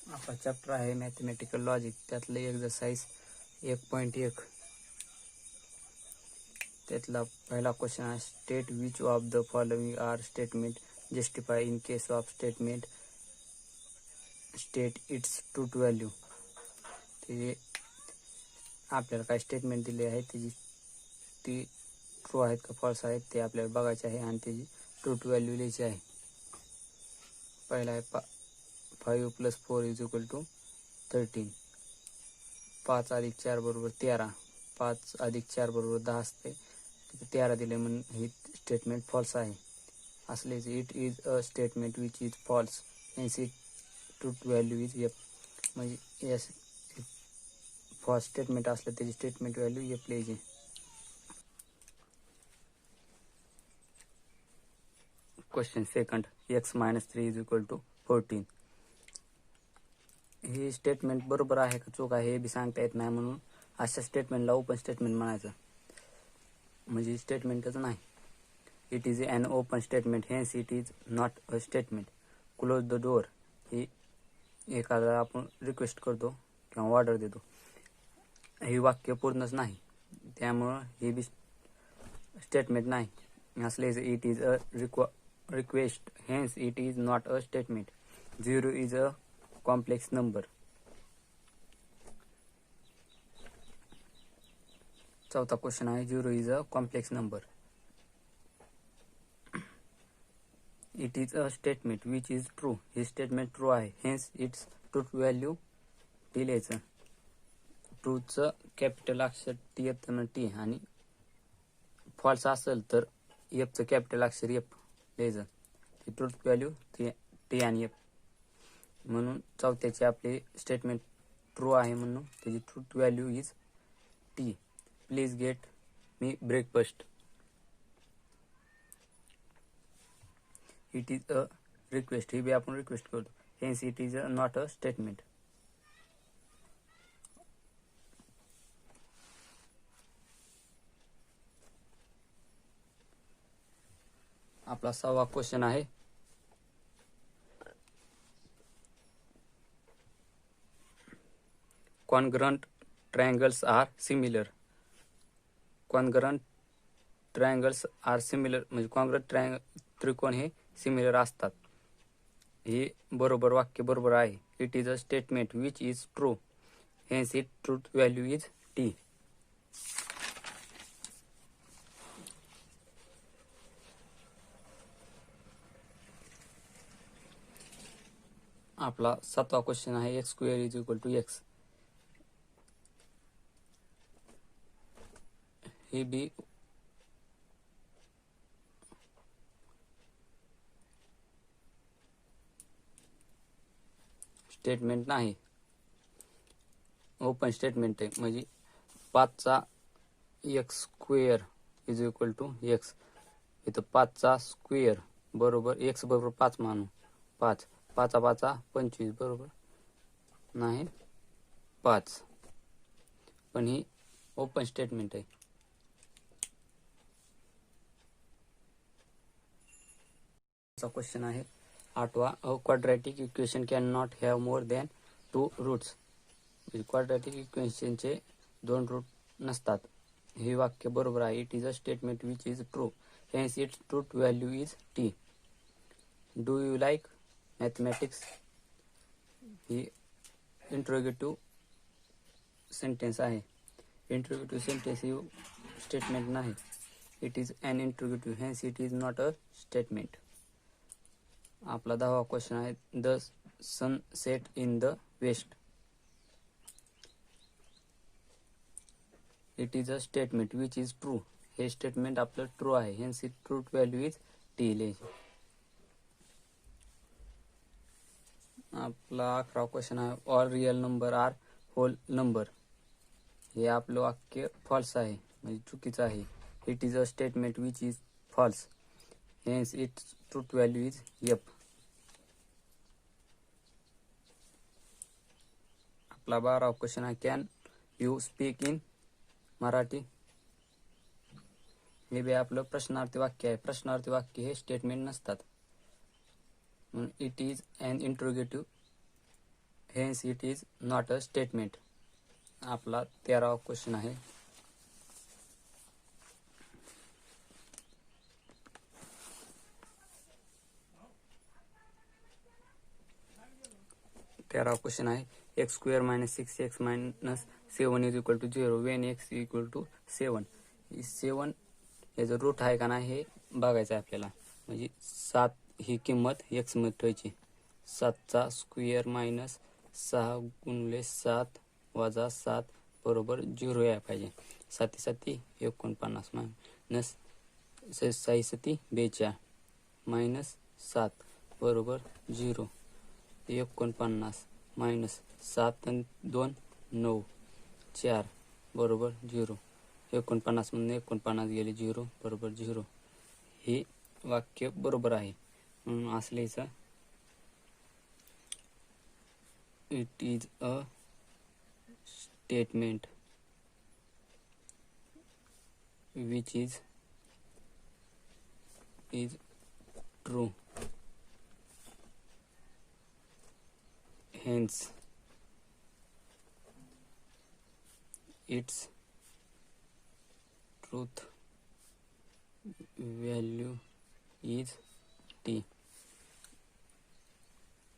आपला चॅप्टर आहे mathematical logic, त्यातलं एक्सरसाइज 1.1. त्यातला पहिला क्वेश्चन आहे, state which of the following are statement justify in case of statement state its truth value. ते आपल्याला काय स्टेटमेंट दिले आहे, ती ट्रू आहेत का फॉल्स आहेत ते आपल्याला बघायचे आहे आणि त्याची ट्रूथ व्हॅल्यू लिहायची आहे. पहिला आहे 5 + 4 = 13. 5 + 4 = 13. 5 + 4 = 10 असते. 13 दिले म्हणून हे स्टेटमेंट फॉल्स आहे. असलेच it is a statement which is false hence it truth value is F. म्हणजे यस फॉल्स स्टेटमेंट असलं त्याची स्टेटमेंट व्हॅल्यू एफ लिहायची. Question second, x - 3 = 14. हे स्टेटमेंट बरोबर आहे का चूक आहे हे बी सांगता येत नाही, म्हणून अशा स्टेटमेंटला ओपन स्टेटमेंट म्हणायचं. म्हणजे स्टेटमेंटच नाही. It is an open statement hence it is not a statement. Close the door ही एखादा आपण रिक्वेस्ट करतो किंवा ऑर्डर देतो, हे वाक्य पूर्णच नाही, त्यामुळं हे बी स्टेटमेंट नाही. असले it is a request hence it is not a statement. 0 is a complex number. चौथा क्वेश्चन आहे, 0 is a complex number. It is a statement which is true. हे स्टेटमेंट ट्रू आहे, hence its truth value T लिहायचं. ट्रूचं capital अक्षर T येतं T, आणि false असेल तर एफचं कॅपिटल अक्षर एफ लिहायचं. ती ट्रूथ व्हॅल्यू टी आणि एफ. म्हणून चौथ्याचे आपले स्टेटमेंट ट्रू आहे, म्हणून त्याची truth value is T. Please get me breakfast. It is a request, ही बी आपण रिक्वेस्ट करतो, hence it is not a statement. आपला 6वा क्वेश्चन आहे, congruent triangles are similar. Congruent triangles are similar म्हणजे कॉन्ग्रंट त्रिकोण हे सिमिलर असतात. हे बरोबर वाक्य बरोबर आहे. It is a statement which is true hence it truth value is T. आपला 7वा क्वेश्चन आहे, x² = x. हे बी स्टेटमेंट नाही, ओपन स्टेटमेंट आहे. म्हणजे 5चा x² = x. इथं 5चा स्क्वेअर बरोबर x बरोबर 5 मानू. 5 5 5 25 बरोबर नाही 5, पण ही ओपन स्टेटमेंट आहे. क्वेश्चन आहे 8वा, a quadratic equation can not have more than 2 roots. म्हणजे क्वाड्रॅटिक इक्वेशनचे 2 रूट नसतात. हे वाक्य बरोबर आहे. It is a statement which is true hence its truth value is T. Do you like mathematics ही इंट्रोगेटिव्ह सेंटेन्स आहे. इंट्रोगेटिव्ह सेंटेन्स ही स्टेटमेंट नाही. It is an interrogative hence it is not a statement. आपला 10वा question आहे, the sun set in the west. It is a statement which is true. हे statement आपलं true आहे, hence it truth value is T लिहायची. आपला 11वा question आहे, all real number are whole number. हे आपलं वाक्य फॉल्स आहे, म्हणजे चुकीचं आहे. It is a statement which is false hence its truth value is F. आपला 12वा क्वेश्चन आहे, can you speak in Marathi. हे बी आपलं प्रश्नार्थी वाक्य आहे. प्रश्नार्थी वाक्य हे स्टेटमेंट नसतात. It is an interrogative hence it is not a statement. आपला 13वा क्वेश्चन आहे. क्वेश्चन आहे x square minus 6x minus 7 is equal to 0 when x equal to 7. 7 याचं रूट आहे का नाही हे बघायचं आहे आपल्याला. म्हणजे 7 ही किंमत x मध्ये ठेवायची. 7चा स्क्वेअर मायनस 6 गुणिले 7 वजा 7 बरोबर 0 यायला पाहिजे. 7 7 49 मायनस 6 7 42 मायनस 7 बरोबर 0. 49 मायनस 7 आणि 2 9 4 बरोबर 0. 49 मधून 49 गेले 0 बरोबर 0. हे वाक्य बरोबर आहे म्हणून असलेचं it is a statement which is true. Hence its truth value is t.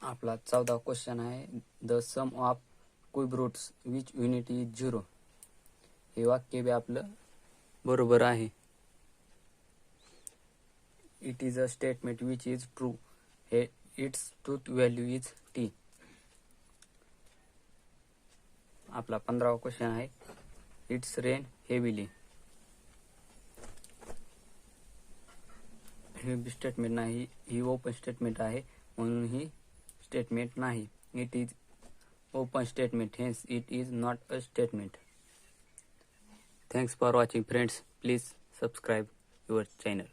आपला 14वा क्वेश्चन आहे the sum of cube roots which unity is 0. हे वाक्य बी आपलं बरोबर आहे. It is a statement which is true. हे its truth value is T. आपला 15वा क्वेश्चन आहे इट्स रेन हेविली. हे स्टेटमेंट नाही, ही ओपन स्टेटमेंट आहे म्हणून ही स्टेटमेंट नाही. It is open statement hence it is not a statement. Thanks for watching friends. Please subscribe your channel.